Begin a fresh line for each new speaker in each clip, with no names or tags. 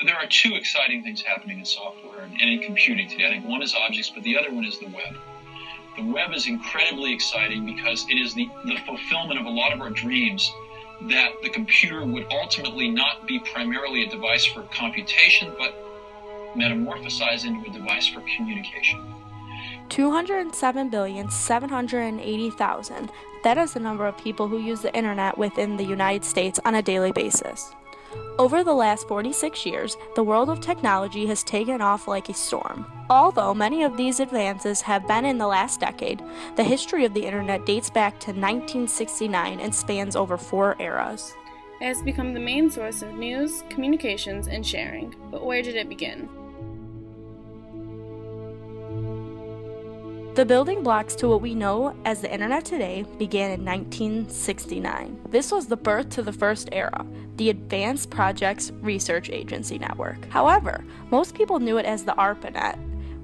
there are two exciting things happening in software and in computing today. I think one is objects, but the other one is the web. The web is incredibly exciting because it is the fulfillment of a lot of our dreams that the computer would ultimately not be primarily a device for computation, but metamorphosize into a device for communication.
207,780,000. That is the number of people who use the internet within the United States on a daily basis. Over the last 46 years, the world of technology has taken off like a storm. Although many of these advances have been in the last decade, the history of the internet dates back to 1969 and spans over 4 eras.
It has become the main source of news, communications, and sharing. But where did it begin?
The building blocks to what we know as the internet today began in 1969. This was the birth to the first era, the Advanced Projects Research Agency Network. However, most people knew it as the ARPANET,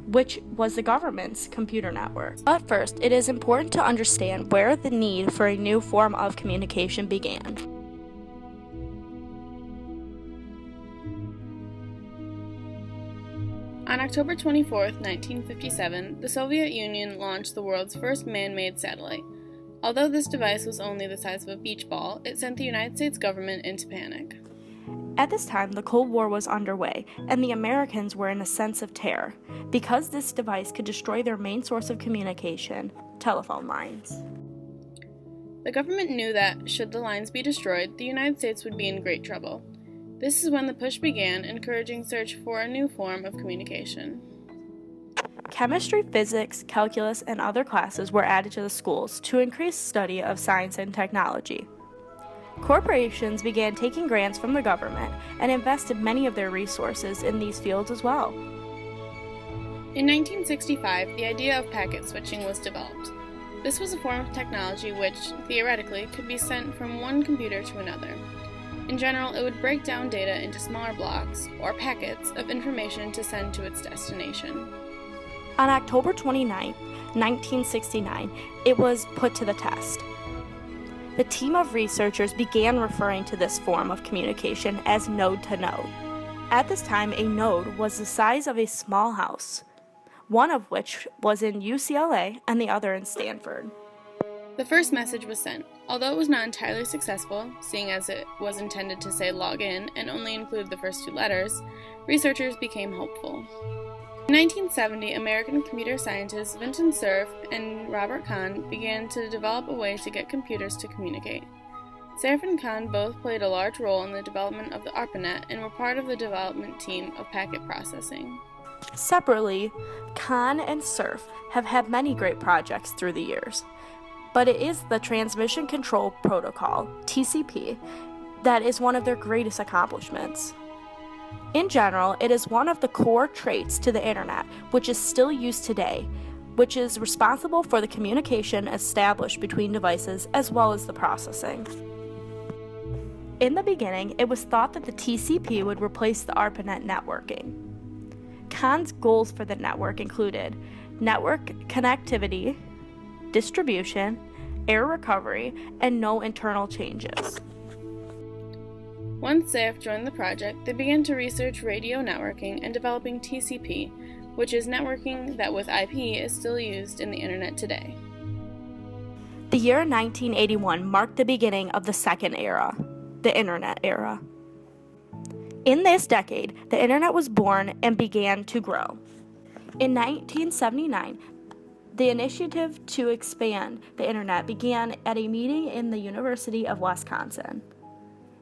which was the government's computer network. But first, it is important to understand where the need for a new form of communication began.
On October 24, 1957, the Soviet Union launched the world's first man-made satellite. Although this device was only the size of a beach ball, it sent the United States government into panic.
At this time, the Cold War was underway, and the Americans were in a sense of terror, because this device could destroy their main source of communication, telephone lines.
The government knew that, should the lines be destroyed, the United States would be in great trouble. This is when the push began, encouraging search for a new form of communication.
Chemistry, physics, calculus, and other classes were added to the schools to increase study of science and technology. Corporations began taking grants from the government and invested many of their resources in these fields as well.
In 1965, the idea of packet switching was developed. This was a form of technology which, theoretically, could be sent from one computer to another. In general, it would break down data into smaller blocks, or packets, of information to send to its destination.
On October 29, 1969, it was put to the test. The team of researchers began referring to this form of communication as node-to-node. At this time, a node was the size of a small house, one of which was in UCLA and the other in Stanford.
The first message was sent. Although it was not entirely successful, seeing as it was intended to say login and only include the first 2 letters, researchers became hopeful. In 1970, American computer scientists Vincent Cerf and Robert Kahn began to develop a way to get computers to communicate. Cerf and Kahn both played a large role in the development of the ARPANET and were part of the development team of packet processing.
Separately, Kahn and Cerf have had many great projects through the years. But it is the Transmission Control Protocol, TCP, that is one of their greatest accomplishments. In general, it is one of the core traits to the internet, which is still used today, which is responsible for the communication established between devices as well as the processing. In the beginning, it was thought that the TCP would replace the ARPANET networking. Kahn's goals for the network included network connectivity, distribution, error recovery, and no internal changes.
Once Cerf joined the project, they began to research radio networking and developing TCP, which is networking that with IP is still used in the internet today.
The year 1981 marked the beginning of the second era, the internet era. In this decade, the internet was born and began to grow. In 1979, the initiative to expand the internet began at a meeting in the University of Wisconsin.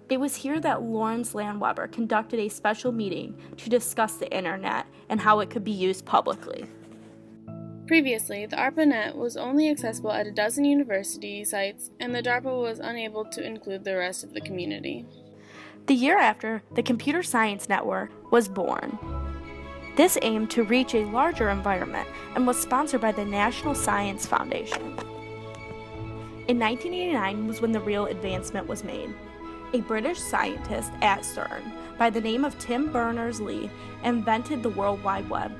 It was here that Lawrence Landweber conducted a special meeting to discuss the internet and how it could be used publicly.
Previously, the ARPANET was only accessible at a dozen university sites, and the DARPA was unable to include the rest of the community.
The year after, the Computer Science Network was born. This aimed to reach a larger environment and was sponsored by the National Science Foundation. In 1989 was when the real advancement was made. A British scientist at CERN by the name of Tim Berners-Lee invented the World Wide Web.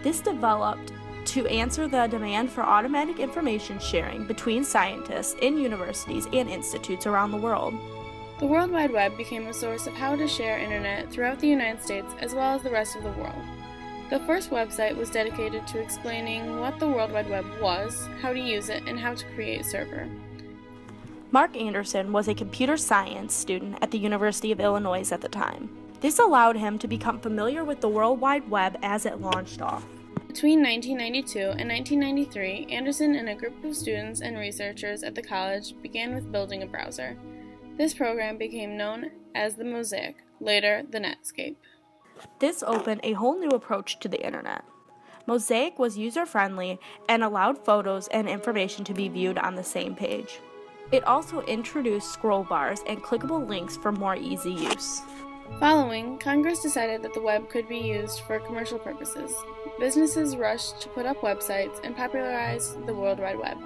This developed to answer the demand for automatic information sharing between scientists in universities and institutes around the world.
The World Wide Web became a source of how to share internet throughout the United States as well as the rest of the world. The first website was dedicated to explaining what the World Wide Web was, how to use it, and how to create a server.
Mark Anderson was a computer science student at the University of Illinois at the time. This allowed him to become familiar with the World Wide Web as it launched off.
Between 1992 and 1993, Anderson and a group of students and researchers at the college began with building a browser. This program became known as the Mosaic, later the Netscape.
This opened a whole new approach to the internet. Mosaic was user-friendly and allowed photos and information to be viewed on the same page. It also introduced scroll bars and clickable links for more easy use.
Following, Congress decided that the web could be used for commercial purposes. Businesses rushed to put up websites and popularize the World Wide Web.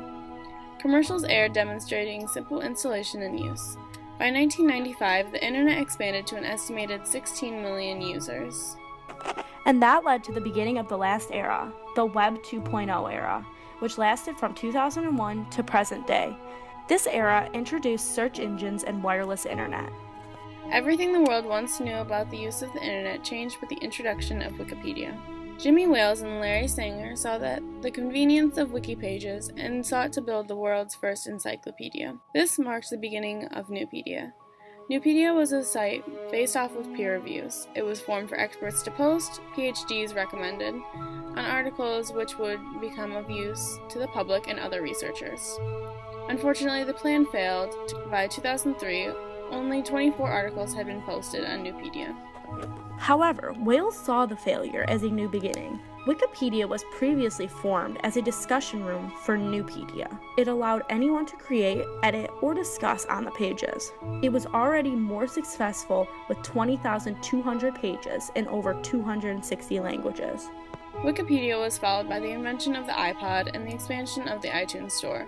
Commercials aired demonstrating simple installation and use. By 1995, the internet expanded to an estimated 16 million users.
And that led to the beginning of the last era, the Web 2.0 era, which lasted from 2001 to present day. This era introduced search engines and wireless internet.
Everything the world once knew about the use of the internet changed with the introduction of Wikipedia. Jimmy Wales and Larry Sanger saw the convenience of wiki pages and sought to build the world's first encyclopedia. This marked the beginning of Nupedia. Nupedia was a site based off of peer reviews. It was formed for experts to post, PhDs recommended, on articles which would become of use to the public and other researchers. Unfortunately, the plan failed. By 2003, only 24 articles had been posted on Nupedia.
However, Wales saw the failure as a new beginning. Wikipedia was previously formed as a discussion room for Nupedia. It allowed anyone to create, edit, or discuss on the pages. It was already more successful with 20,200 pages in over 260 languages.
Wikipedia was followed by the invention of the iPod and the expansion of the iTunes Store,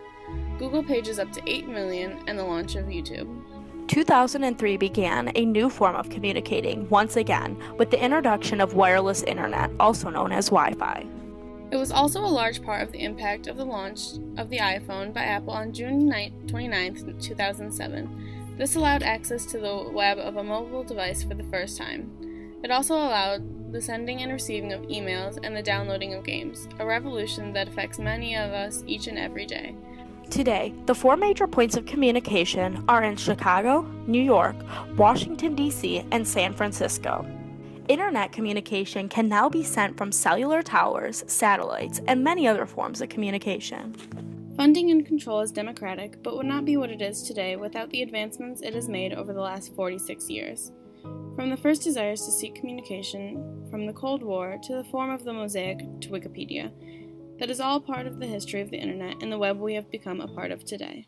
Google pages up to 8 million, and the launch of YouTube.
2003 began a new form of communicating once again with the introduction of wireless internet, also known as Wi-Fi.
It was also a large part of the impact of the launch of the iPhone by Apple on June 29, 2007. This allowed access to the web of a mobile device for the first time. It also allowed the sending and receiving of emails and the downloading of games, a revolution that affects many of us each and every day.
Today, the 4 major points of communication are in Chicago, New York, Washington, D.C., and San Francisco. Internet communication can now be sent from cellular towers, satellites, and many other forms of communication.
Funding and control is democratic, but would not be what it is today without the advancements it has made over the last 46 years. From the first desires to seek communication, from the Cold War to the form of the Mosaic to Wikipedia, that is all part of the history of the internet and the web we have become a part of today.